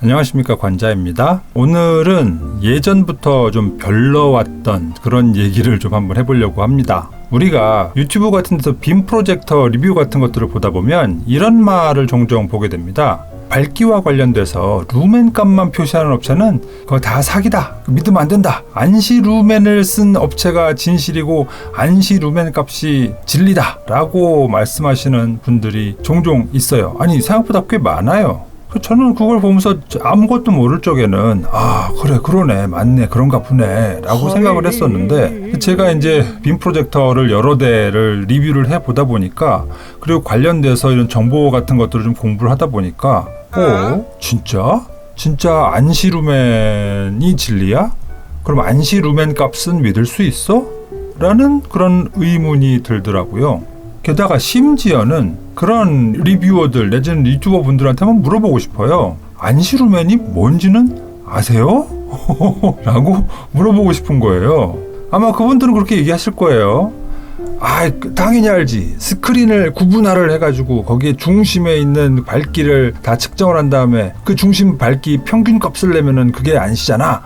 안녕하십니까, 관자입니다. 오늘은 예전부터 좀 별러왔던 그런 얘기를 좀 한번 해보려고 합니다. 우리가 유튜브 같은 데서 빔 프로젝터 리뷰 같은 것들을 보다 보면 이런 말을 종종 보게 됩니다. 밝기와 관련돼서 루멘 값만 표시하는 업체는 그거 다 사기다, 믿으면 안 된다, 안시 루멘을 쓴 업체가 진실이고 안시 루멘 값이 진리다 라고 말씀하시는 분들이 종종 있어요. 아니, 생각보다 꽤 많아요. 저는 그걸 보면서 아무것도 모를 적에는 그래, 그러네, 맞네, 그런가 보네 라고 생각을 했었는데, 제가 이제 빔 프로젝터를 여러 대를 리뷰를 해보다 보니까, 그리고 관련돼서 이런 정보 같은 것들을 좀 공부를 하다 보니까 진짜 안시 루멘이 진리야? 그럼 안시 루멘 값은 믿을 수 있어? 라는 그런 의문이 들더라고요. 게다가 심지어는 그런 리뷰어들 내지는 유튜버 분들한테만 물어보고 싶어요. 안시 루멘이 뭔지는 아세요? 라고 물어보고 싶은 거예요. 아마 그분들은 그렇게 얘기하실 거예요. 당연히 알지. 스크린을 구분화를 해가지고 거기에 중심에 있는 밝기를 다 측정을 한 다음에 그 중심 밝기 평균 값을 내면은 그게 안시잖아.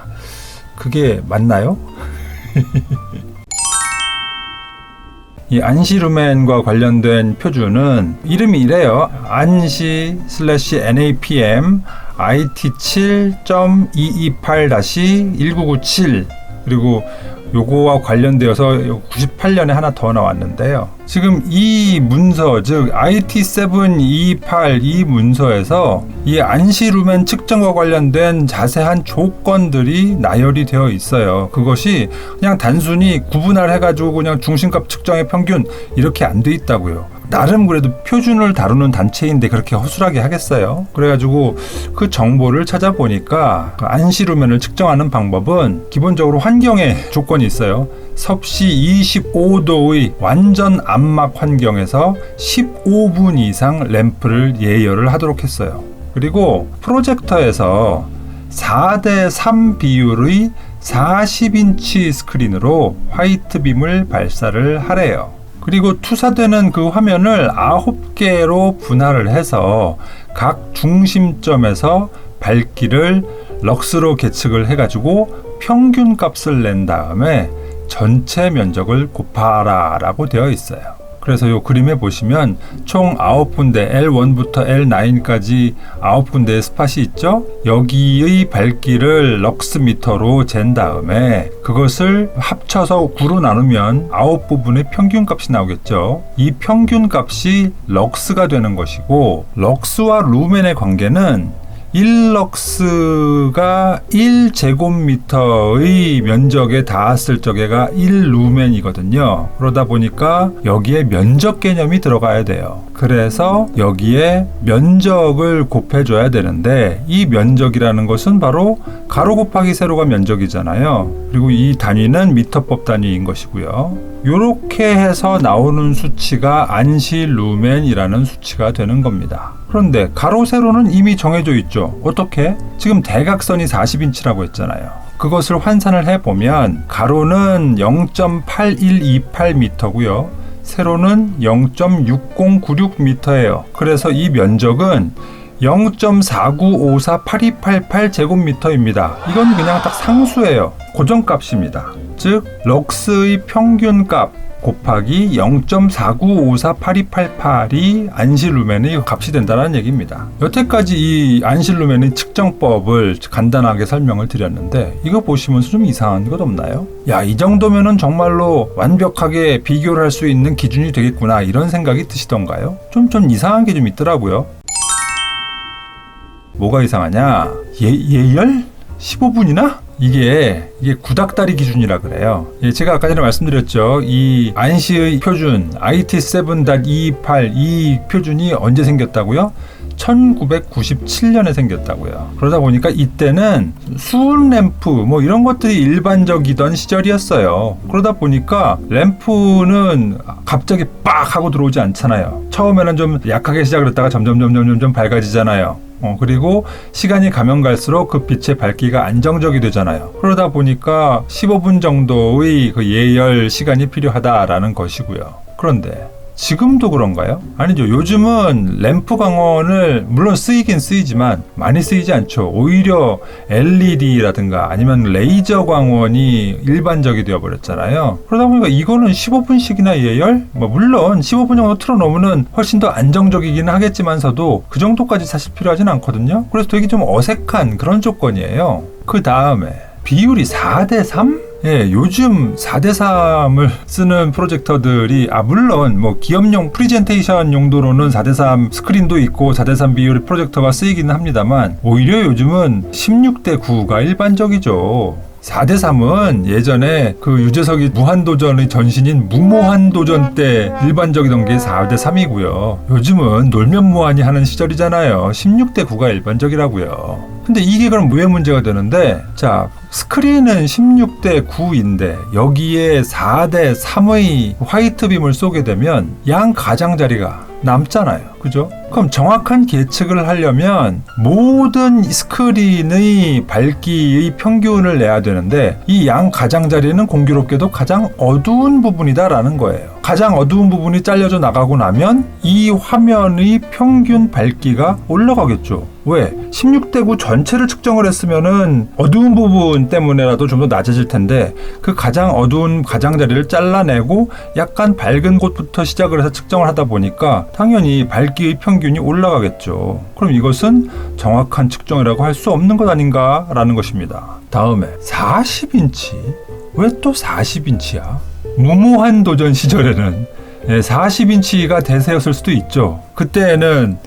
그게 맞나요? 이 안시 루멘과 관련된 표준은 이름이 이래요. ANSI/NAPM IT7.228-1997. 그리고 요거와 관련되어서 98년에 하나 더 나왔는데요. 지금 이 문서, 즉 IT728 이 문서에서 이 안시 루멘 측정과 관련된 자세한 조건들이 나열이 되어 있어요. 그것이 그냥 단순히 구분을 해가지고 그냥 중심값 측정의 평균 이렇게 안 돼 있다고요. 나름 그래도 표준을 다루는 단체인데 그렇게 허술하게 하겠어요? 그래가지고 그 정보를 찾아보니까 안시 루멘을 측정하는 방법은 기본적으로 환경에 조건이 있어요. 섭씨 25도의 완전 암막 환경에서 15분 이상 램프를 예열을 하도록 했어요. 그리고 프로젝터에서 4:3 비율의 40인치 스크린으로 화이트 빔을 발사를 하래요. 그리고 투사되는 그 화면을 9개로 분할을 해서 각 중심점에서 밝기를 럭스로 계측을 해가지고 평균 값을 낸 다음에 전체 면적을 곱하라 라고 되어 있어요. 그래서 이 그림에 보시면 총 9군데 L1부터 L9까지 9군데의 스팟이 있죠? 여기의 밝기를 럭스미터로 잰 다음에 그것을 합쳐서 9로 나누면 9부분의 평균값이 나오겠죠? 이 평균값이 럭스가 되는 것이고, 럭스와 루멘의 관계는 1럭스가 1제곱미터의 면적에 닿았을 적에가 1루멘이거든요. 그러다 보니까 여기에 면적 개념이 들어가야 돼요. 그래서 여기에 면적을 곱해줘야 되는데, 이 면적이라는 것은 바로 가로 곱하기 세로가 면적이잖아요. 그리고 이 단위는 미터법 단위인 것이고요. 이렇게 해서 나오는 수치가 안시 루멘이라는 수치가 되는 겁니다. 그런데 가로 세로는 이미 정해져 있죠. 어떻게? 지금 대각선이 40인치라고 했잖아요. 그것을 환산을 해보면 가로는 0.8128m고요. 세로는 0.6096m예요. 그래서 이 면적은 0.49548288 제곱미터입니다. 이건 그냥 딱 상수예요. 고정값입니다. 즉 럭스의 평균값 곱하기 0.49548288이 안시 루멘의 값이 된다는 얘기입니다. 여태까지 이 안시 루멘의 측정법을 간단하게 설명을 드렸는데, 이거 보시면서 좀 이상한 것 없나요? 이 정도면은 정말로 완벽하게 비교를 할 수 있는 기준이 되겠구나, 이런 생각이 드시던가요? 좀 이상한 게 좀 있더라고요. 뭐가 이상하냐? 예열? 15분이나? 이게 구닥다리 기준이라 그래요. 제가 아까 전에 말씀드렸죠. 이 안시의 표준 IT7.228 이 표준이 언제 생겼다고요? 1997년에 생겼다고요. 그러다 보니까 이때는 수은 램프 이런 것들이 일반적이던 시절이었어요. 그러다 보니까 램프는 갑자기 빡 하고 들어오지 않잖아요. 처음에는 좀 약하게 시작을 했다가 점점 밝아지잖아요. 그리고 시간이 가면 갈수록 그 빛의 밝기가 안정적이 되잖아요. 그러다 보니까 15분 정도의 그 예열 시간이 필요하다라는 것이고요. 그런데 지금도 그런가요? 아니죠. 요즘은 램프 광원을 물론 쓰이긴 쓰이지만 많이 쓰이지 않죠. 오히려 LED라든가 아니면 레이저 광원이 일반적이 되어버렸잖아요. 그러다 보니까 이거는 15분씩이나 예열? 물론 15분 정도 틀어놓으면 훨씬 더 안정적이긴 하겠지만서도 그 정도까지 사실 필요하진 않거든요. 그래서 되게 좀 어색한 그런 조건이에요. 그 다음에 비율이 4:3? 예, 요즘 4:3을 쓰는 프로젝터들이 물론 기업용 프리젠테이션 용도로는 4:3 스크린도 있고 4:3 비율의 프로젝터가 쓰이기는 합니다만 오히려 요즘은 16:9가 일반적이죠. 4:3은 예전에 그 유재석이 무한도전의 전신인 무모한도전 때 일반적이던 게 4:3이고요. 요즘은 놀면 뭐하니 하는 시절이잖아요. 16:9가 일반적이라고요. 근데 이게 그럼 왜 문제가 되는데, 자, 스크린은 16:9인데 여기에 4:3의 화이트빔을 쏘게 되면 양 가장자리가 남잖아요. 그죠? 그럼 정확한 계측을 하려면 모든 스크린의 밝기의 평균을 내야 되는데 이 양 가장자리는 공교롭게도 가장 어두운 부분이다라는 거예요. 가장 어두운 부분이 잘려져 나가고 나면 이 화면의 평균 밝기가 올라가겠죠. 왜? 16:9 전체를 측정을 했으면은 어두운 부분 때문에라도 좀 더 낮아질 텐데 그 가장 어두운 가장자리를 잘라내고 약간 밝은 곳부터 시작을 해서 측정을 하다 보니까 당연히 밝기의 평균이 올라가겠죠. 그럼 이것은 정확한 측정이라고 할 수 없는 것 아닌가라는 것입니다. 다음에 40인치. 왜 또 40인치야? 무모한 도전 시절에는 40인치가 대세였을 수도 있죠. 그때는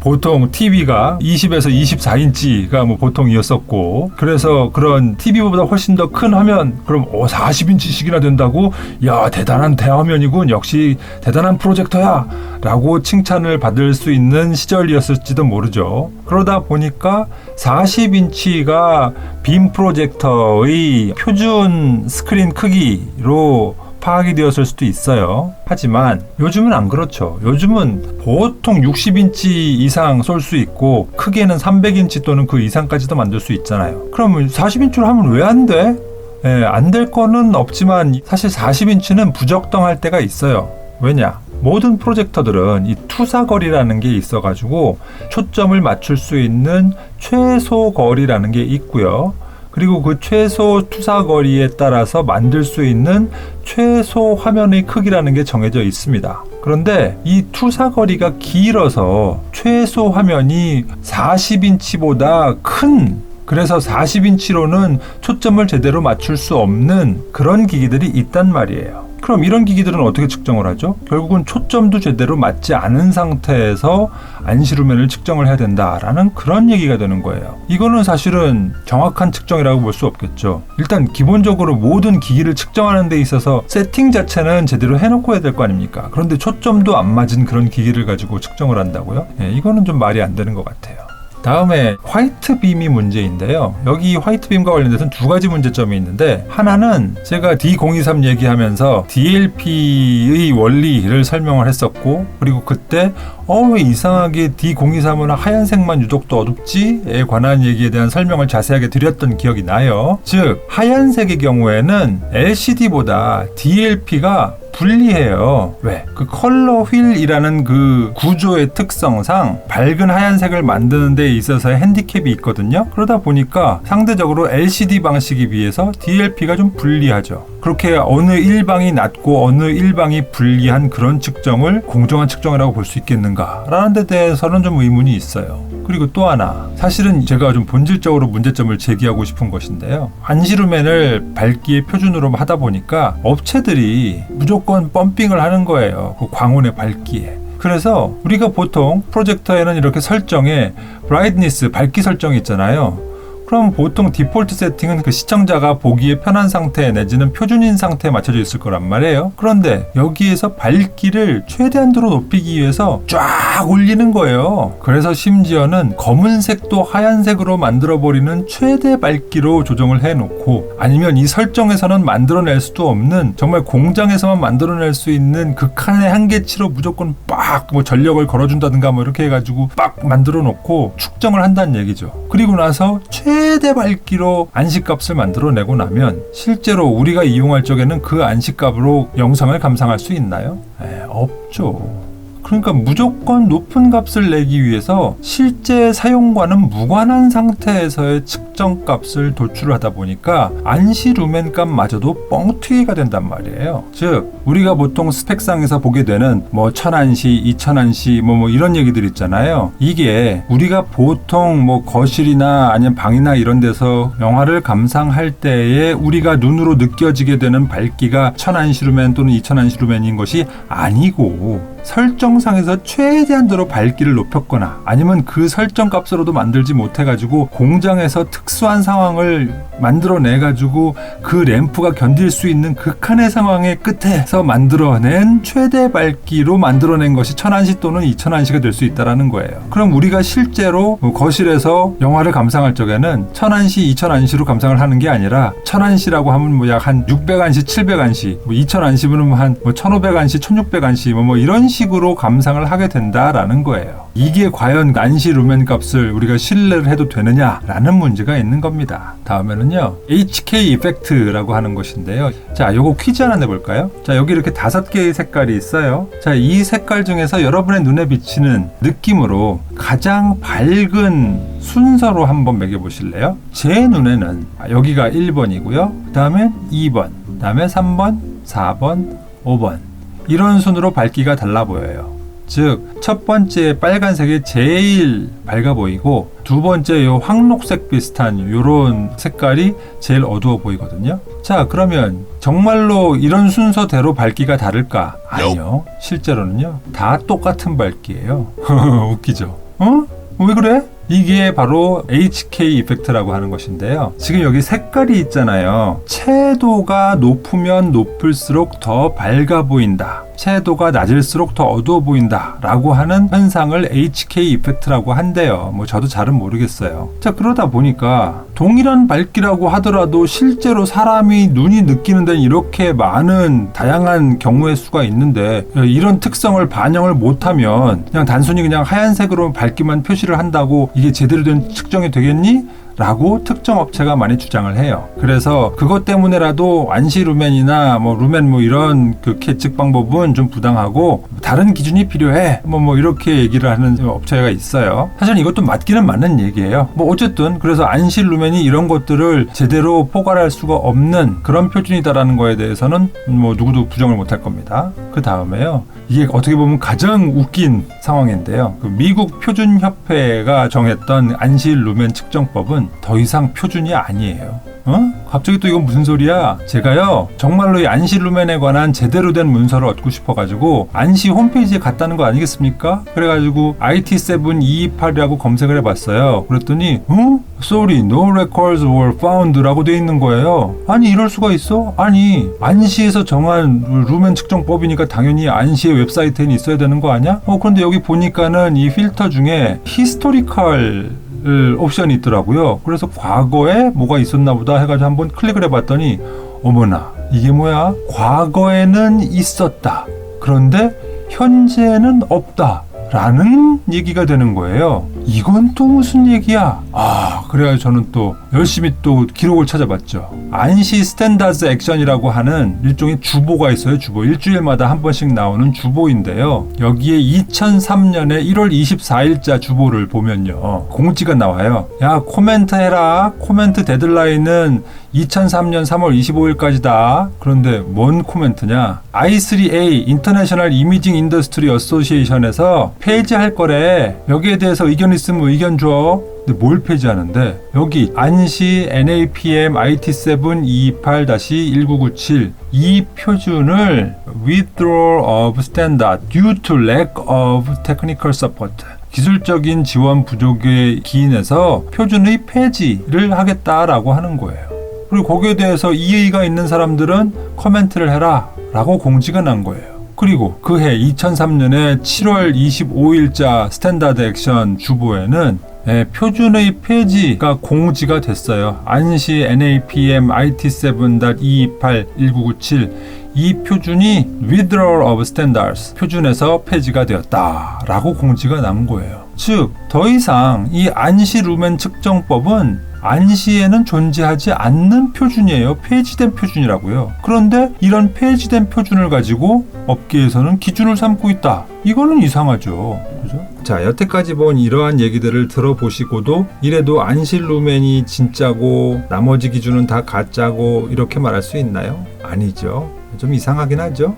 보통 TV가 20에서 24인치가 보통이었었고, 그래서 그런 TV보다 훨씬 더 큰 화면, 그럼 40인치씩이나 된다고? 야, 대단한 대화면이군. 역시 대단한 프로젝터야. 라고 칭찬을 받을 수 있는 시절이었을지도 모르죠. 그러다 보니까 40인치가 빔 프로젝터의 표준 스크린 크기로 파악이 되었을 수도 있어요. 하지만 요즘은 안 그렇죠. 요즘은 보통 60인치 이상 쏠 수 있고 크게는 300인치 또는 그 이상까지도 만들 수 있잖아요. 그러면 40인치로 하면 왜 안 돼? 안 될 거는 없지만 사실 40인치는 부적당할 때가 있어요. 왜냐? 모든 프로젝터들은 이 투사거리라는 게 있어가지고 초점을 맞출 수 있는 최소 거리라는 게 있고요. 그리고 그 최소 투사거리에 따라서 만들 수 있는 최소 화면의 크기라는 게 정해져 있습니다. 그런데 이 투사거리가 길어서 최소 화면이 40인치보다 큰, 그래서 40인치로는 초점을 제대로 맞출 수 없는 그런 기기들이 있단 말이에요. 그럼 이런 기기들은 어떻게 측정을 하죠? 결국은 초점도 제대로 맞지 않은 상태에서 안시루면을 측정을 해야 된다라는 그런 얘기가 되는 거예요. 이거는 사실은 정확한 측정이라고 볼 수 없겠죠. 일단 기본적으로 모든 기기를 측정하는 데 있어서 세팅 자체는 제대로 해놓고 해야 될 거 아닙니까? 그런데 초점도 안 맞은 그런 기기를 가지고 측정을 한다고요? 이거는 좀 말이 안 되는 것 같아요. 다음에 화이트빔이 문제인데요. 여기 화이트빔과 관련돼서는 두 가지 문제점이 있는데, 하나는 제가 D023 얘기하면서 DLP의 원리를 설명을 했었고, 그리고 그때 왜 이상하게 D023은 하얀색만 유독 더 어둡지에 관한 얘기에 대한 설명을 자세하게 드렸던 기억이 나요. 즉 하얀색의 경우에는 LCD보다 DLP가 불리해요. 왜? 그 컬러 휠이라는 그 구조의 특성상 밝은 하얀색을 만드는 데 있어서의 핸디캡이 있거든요. 그러다 보니까 상대적으로 LCD 방식에 비해서 DLP가 좀 불리하죠. 그렇게 어느 일방이 낮고 어느 일방이 불리한 그런 측정을 공정한 측정이라고 볼 수 있겠는가 라는 데 대해서는 좀 의문이 있어요. 그리고 또 하나, 사실은 제가 좀 본질적으로 문제점을 제기하고 싶은 것인데요. 안시루멘을 밝기의 표준으로 하다 보니까 업체들이 무조건 펌핑을 하는 거예요. 그 광원의 밝기에. 그래서 우리가 보통 프로젝터에는 이렇게 설정에 브라이트니스, 밝기 설정이 있잖아요. 그럼 보통 디폴트 세팅은 그 시청자가 보기에 편한 상태 내지는 표준인 상태에 맞춰져 있을 거란 말이에요. 그런데 여기에서 밝기를 최대한으로 높이기 위해서 쫙 올리는 거예요. 그래서 심지어는 검은색도 하얀색으로 만들어버리는 최대 밝기로 조정을 해놓고, 아니면 이 설정에서는 만들어낼 수도 없는, 정말 공장에서만 만들어낼 수 있는 극한의 한계치로 무조건 빡 전력을 걸어준다든가 이렇게 해가지고 빡 만들어 놓고 축정을 한다는 얘기죠. 그리고 나서 최대 밝기로 안시값을 만들어내고 나면 실제로 우리가 이용할 적에는 그 안시값으로 영상을 감상할 수 있나요? 없죠. 그러니까 무조건 높은 값을 내기 위해서 실제 사용과는 무관한 상태에서의 측정 값을 도출하다 보니까 안시 루멘 값마저도 뻥튀기가 된단 말이에요. 즉 우리가 보통 스펙상에서 보게 되는 뭐 1000안시, 2000안시 뭐 이런 얘기들 있잖아요. 이게 우리가 보통 뭐 거실이나 아니면 방이나 이런 데서 영화를 감상할 때에 우리가 눈으로 느껴지게 되는 밝기가 1000안시 루멘 또는 2000안시 루멘인 것이 아니고 설정상에서 최대한도로 밝기를 높였거나 아니면 그 설정 값으로도 만들지 못해가지고 공장에서 특수한 상황을 만들어내가지고 그 램프가 견딜 수 있는 극한의 상황의 끝에서 만들어낸 최대 밝기로 만들어낸 것이 1000안시 또는 2000안시가 될 수 있다는 거예요. 그럼 우리가 실제로 거실에서 영화를 감상할 적에는 1000안시, 2000안시로 감상을 하는 게 아니라 1000안시라고 하면 뭐 약 한 600안시, 700안시, 뭐 2000안시면 한 1500안시, 1600안시 뭐 이런 식으로 감상을 하게 된다라는 거예요. 이게 과연 안시 루멘 값을 우리가 신뢰를 해도 되느냐라는 문제가 있는 겁니다. 다음에는요, HK 이펙트라고 하는 것인데요. 자, 요거 퀴즈 하나 내볼까요? 자, 여기 이렇게 5개의 색깔이 있어요. 자, 이 색깔 중에서 여러분의 눈에 비치는 느낌으로 가장 밝은 순서로 한번 매겨보실래요? 제 눈에는 여기가 1번이고요. 그 다음에 2번, 그 다음에 3번, 4번, 5번. 이런 순으로 밝기가 달라 보여요. 즉, 첫 번째 빨간색이 제일 밝아 보이고 두 번째 요 황록색 비슷한 요런 색깔이 제일 어두워 보이거든요. 자, 그러면 정말로 이런 순서대로 밝기가 다를까? 아니요. 실제로는요. 다 똑같은 밝기예요. 웃기죠? 왜 그래? 이게 바로 HK 이펙트라고 하는 것인데요. 지금 여기 색깔이 있잖아요. 채도가 높으면 높을수록 더 밝아 보인다. 채도가 낮을수록 더 어두워 보인다 라고 하는 현상을 HK 이펙트라고 한대요. 뭐 저도 잘은 모르겠어요. 자, 그러다 보니까 동일한 밝기라고 하더라도 실제로 사람이 눈이 느끼는 데는 이렇게 많은 다양한 경우의 수가 있는데 이런 특성을 반영을 못하면 그냥 단순히 그냥 하얀색으로 밝기만 표시를 한다고 이게 제대로 된 측정이 되겠니? 라고 특정 업체가 많이 주장을 해요. 그래서 그것 때문에라도 안시 루멘이나 뭐 루멘 뭐 이런 그 계측 방법은 좀 부당하고 다른 기준이 필요해. 뭐 이렇게 얘기를 하는 업체가 있어요. 사실 이것도 맞기는 맞는 얘기예요. 뭐 어쨌든 그래서 안시 루멘이 이런 것들을 제대로 포괄할 수가 없는 그런 표준이다라는 거에 대해서는 뭐 누구도 부정을 못할 겁니다. 그 다음에요. 이게 어떻게 보면 가장 웃긴 상황인데요. 그 미국 표준협회가 정했던 안시 루멘 측정법은 더 이상 표준이 아니에요. 갑자기 또 이건 무슨 소리야? 제가요, 정말로 이 안시 루멘에 관한 제대로 된 문서를 얻고 싶어가지고 안시 홈페이지에 갔다는 거 아니겠습니까? 그래가지고 IT7-228이라고 검색을 해봤어요. 그랬더니 Sorry, no records were found 라고 돼 있는 거예요. 아니, 이럴 수가 있어? 아니, 안시에서 정한 루멘 측정법이니까 당연히 안시의 웹사이트에 있어야 되는 거 아니야? 그런데 여기 보니까는 이 필터 중에 히스토리컬 옵션이 있더라고요. 그래서 과거에 뭐가 있었나 보다 해가지고 한번 클릭을 해봤더니 어머나, 이게 뭐야? 과거에는 있었다. 그런데 현재는 없다. 라는 얘기가 되는 거예요. 이건 또 무슨 얘기야? 그래가지고 저는 또 열심히 또 기록을 찾아봤죠. 안시 스탠다드 액션이라고 하는 일종의 주보가 있어요. 주보. 일주일마다 한 번씩 나오는 주보인데요. 여기에 2003년에 1월 24일자 주보를 보면요, 공지가 나와요. 야, 코멘트 해라. 코멘트 데드라인은 2003년 3월 25일까지다. 그런데 뭔 코멘트냐? I3A 인터내셔널 이미징 인더스트리 어소시에이션에서 폐지할 거래. 여기에 대해서 의견 있으면 의견 줘. 근데 뭘 폐지하는데? 여기 안시 NAPM IT7-228-1997 이 표준을 Withdrawal of Standard due to lack of technical support, 기술적인 지원 부족에 기인해서 표준의 폐지를 하겠다라고 하는 거예요. 그리고 거기에 대해서 이의가 있는 사람들은 코멘트를 해라 라고 공지가 난 거예요. 그리고 그해 2003년에 7월 25일자 스탠다드 액션 주보에는 표준의 폐지가 공지가 됐어요. 안시 NAPM IT7-228-1997 이 표준이 Withdrawal of Standards 표준에서 폐지가 되었다 라고 공지가 난 거예요. 즉 더 이상 이 안시 루멘 측정법은 안시에는 존재하지 않는 표준이에요. 폐지된 표준이라고요. 그런데 이런 폐지된 표준을 가지고 업계에서는 기준을 삼고 있다. 이거는 이상하죠. 그죠? 자, 여태까지 본 이러한 얘기들을 들어보시고도 이래도 안시 루멘이 진짜고 나머지 기준은 다 가짜고 이렇게 말할 수 있나요? 아니죠. 좀 이상하긴 하죠.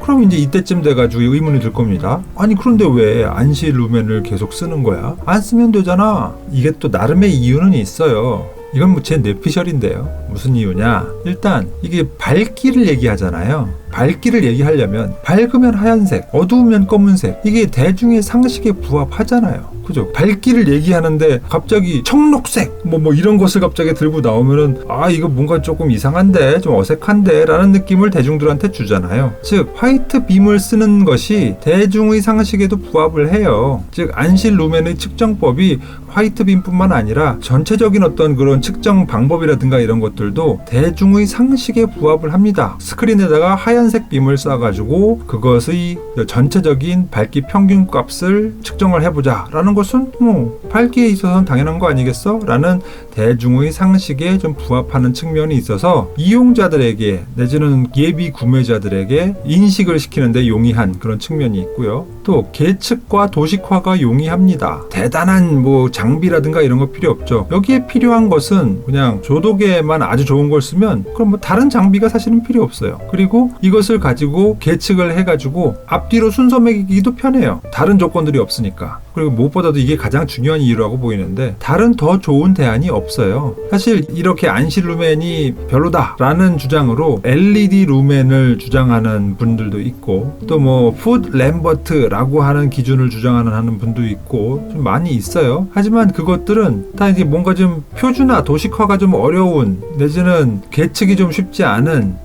그럼 이제 이때쯤 돼가지고 의문이 들 겁니다. 아니 그런데 왜 안시 루멘을 계속 쓰는 거야? 안 쓰면 되잖아. 이게 또 나름의 이유는 있어요. 이건 뭐 제 뇌피셜인데요. 무슨 이유냐? 일단 이게 밝기를 얘기하잖아요. 밝기를 얘기하려면 밝으면 하얀색, 어두우면 검은색. 이게 대중의 상식에 부합하잖아요. 그죠? 밝기를 얘기하는데 갑자기 청록색 뭐 이런 것을 갑자기 들고 나오면은 아 이거 뭔가 조금 이상한데 좀 어색한데 라는 느낌을 대중들한테 주잖아요. 즉 화이트 빔을 쓰는 것이 대중의 상식에도 부합을 해요. 즉 안시 루멘의 측정법이 화이트 빔뿐만 아니라 전체적인 어떤 그런 측정 방법이라든가 이런 것들도 대중의 상식에 부합을 합니다. 스크린에다가 하얀색 빔을 쏴가지고 그것의 전체적인 밝기 평균 값을 측정을 해보자 라는 것은 뭐 밝기에 있어서는 당연한 거 아니겠어? 라는 대중의 상식에 좀 부합하는 측면이 있어서 이용자들에게 내지는 예비 구매자들에게 인식을 시키는데 용이한 그런 측면이 있고요. 또 계측과 도식화가 용이합니다. 대단한 뭐 장비라든가 이런 거 필요 없죠. 여기에 필요한 것은 그냥 조도계만 아주 좋은 걸 쓰면 그럼 뭐 다른 장비가 사실은 필요 없어요. 그리고 이것을 가지고 계측을 해가지고 앞뒤로 순서 매기기도 편해요. 다른 조건들이 없으니까. 그리고 무엇보다도 이게 가장 중요한 이유라고 보이는데 다른 더 좋은 대안이 없어요. 사실 이렇게 안시 루멘이 별로다라는 주장으로 LED 루멘을 주장하는 분들도 있고 또 뭐 푸드 램버트라고 하는 기준을 주장하는 분도 있고 좀 많이 있어요. 하지만 그것들은 다 이게 뭔가 좀 표준화, 도식화가 좀 어려운 내지는 계측이 좀 쉽지 않은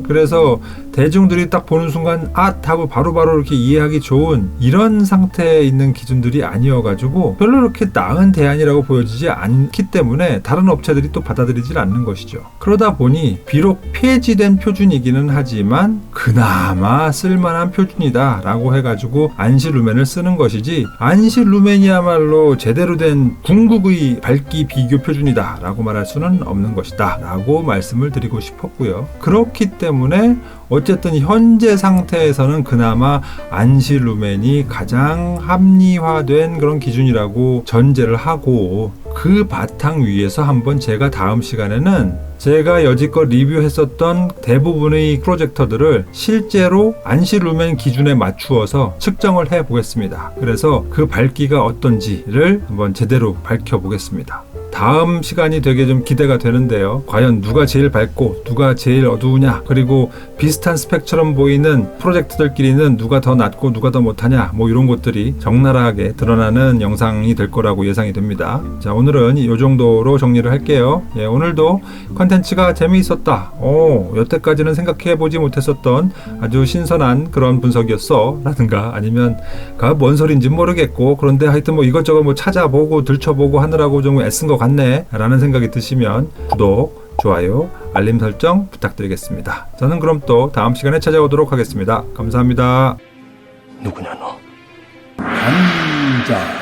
그래서 대중들이 딱 보는 순간 하고 바로바로 이렇게 이해하기 좋은 이런 상태에 있는 기준들이 아니어가지고 별로 그렇게 나은 대안이라고 보여지지 않기 때문에 다른 업체들이 또 받아들이질 않는 것이죠. 그러다 보니 비록 폐지된 표준이기는 하지만 그나마 쓸만한 표준이다 라고 해가지고 안시 루멘을 쓰는 것이지 안시 루멘이야말로 제대로 된 궁극의 밝기 비교 표준이다 라고 말할 수는 없는 것이다 라고 말씀을 드리고 싶었고요. 그렇기 때문에 어쨌든 현재 상태에서는 그나마 안시 루멘이 가장 합리화된 그런 기준이라고 전제를 하고 그 바탕 위에서 한번 제가 다음 시간에는 제가 여지껏 리뷰했었던 대부분의 프로젝터들을 실제로 안시 루멘 기준에 맞추어서 측정을 해 보겠습니다. 그래서 그 밝기가 어떤지를 한번 제대로 밝혀보겠습니다. 다음 시간이 되게 좀 기대가 되는데요. 과연 누가 제일 밝고 누가 제일 어두우냐, 그리고 비슷한 스펙처럼 보이는 프로젝트들끼리는 누가 더 낫고 누가 더 못하냐, 뭐 이런 것들이 적나라하게 드러나는 영상이 될 거라고 예상이 됩니다. 자, 오늘은 이 정도로 정리를 할게요. 예, 오늘도 컨텐츠가 재미있었다. 여태까지는 생각해보지 못했었던 아주 신선한 그런 분석이었어 라든가 아니면 뭔 소린지 모르겠고 그런데 하여튼 뭐 이것저것 뭐 찾아보고 들춰보고 하느라고 좀 애쓴 것 같네 라는 생각이 드시면 구독, 좋아요, 알림 설정 부탁드리겠습니다. 저는 그럼 또 다음 시간에 찾아오도록 하겠습니다. 감사합니다. 누구냐 너? 앉아.